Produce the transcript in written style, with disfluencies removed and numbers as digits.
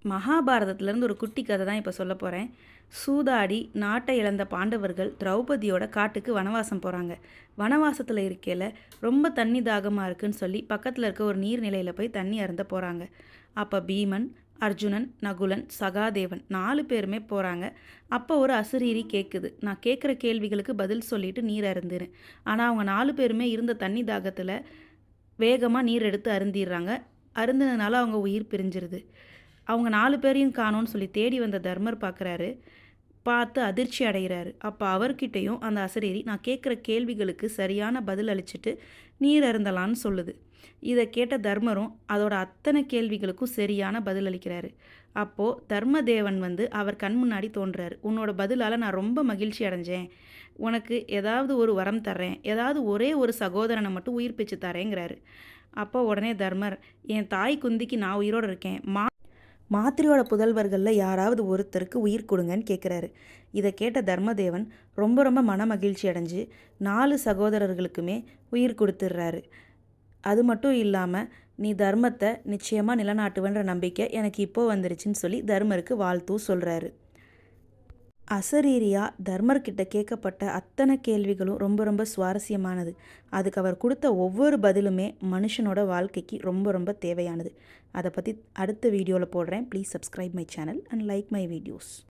மகாபாரதத்துலேருந்து ஒரு குட்டி கதை தான் இப்போ சொல்ல போகிறேன். சூதாடி நாட்டை இழந்த பாண்டவர்கள் திரௌபதியோட காட்டுக்கு வனவாசம் போகிறாங்க. வனவாசத்தில் இருக்கையில் ரொம்ப தண்ணி தாகமாக இருக்குன்னு சொல்லி பக்கத்தில் இருக்க ஒரு நீர்நிலையில் போய் தண்ணி அருந்த போகிறாங்க. அப்போ பீமன், அர்ஜுனன், நகுலன், சகாதேவன் 4 பேருமே போகிறாங்க. அப்போ ஒரு அசரீரி கேட்குது, நான் கேட்குற கேள்விகளுக்கு பதில் சொல்லிட்டு நீர் அருந்துறேன். ஆனால் அவங்க 4 பேருமே இருந்த தண்ணி தாகத்தில் வேகமாக நீர் எடுத்து அருந்திடுறாங்க. அருந்தினதுனால அவங்க உயிர் பிரிஞ்சிருது. அவங்க 4 பேரையும் காணோன்னு சொல்லி தேடி வந்த தர்மர் பார்க்குறாரு. பார்த்து அதிர்ச்சி அடைகிறாரு. அப்போ அவர்கிட்டையும் அந்த அசரீரி நான் கேட்குற கேள்விகளுக்கு சரியான பதில் அளிச்சுட்டு நீர் அருந்தலான்னு சொல்லுது. இதை கேட்ட தர்மரும் அதோட அத்தனை கேள்விகளுக்கும் சரியான பதில் அளிக்கிறாரு. அப்போது தர்மதேவன் அவர் கண் முன்னாடி தோன்றாரு. உன்னோட பதிலால் நான் ரொம்ப மகிழ்ச்சி அடைஞ்சேன். உனக்கு ஏதாவது ஒரு வரம் தர்றேன், ஏதாவது ஒரே ஒரு சகோதரனை மட்டும் உயிர் பிச்சு தரேங்கிறாரு. அப்போ உடனே தர்மர், என் தாய் குந்திக்கு நான் உயிரோடு இருக்கேன், மாத்திரையோட புதல்வர்களில் யாராவது ஒருத்தருக்கு உயிர் கொடுங்கன்னு கேட்குறாரு. இதை கேட்ட தர்மதேவன் ரொம்ப ரொம்ப மன மகிழ்ச்சி அடைஞ்சு 4 சகோதரர்களுக்குமே உயிர் கொடுத்துட்றாரு. அது மட்டும் இல்லாமல் நீ தர்மத்தை நிச்சயமாக நிலநாட்டுவன்ற நம்பிக்கை எனக்கு இப்போ வந்துருச்சுன்னு சொல்லி தர்மருக்கு வாழ்த்தும் சொல்கிறாரு. அசரீரியா தர்மர்கிட்ட கேட்கப்பட்ட அத்தனை கேள்விகளும் ரொம்ப ரொம்ப சுவாரஸ்யமானது. அதுக்கு அவர் கொடுத்த ஒவ்வொரு பதிலுமே மனுஷனோட வாழ்க்கைக்கு ரொம்ப ரொம்ப தேவையானது. அதை பற்றி அடுத்த வீடியோவில் போடுறேன். Please subscribe my channel and like my videos.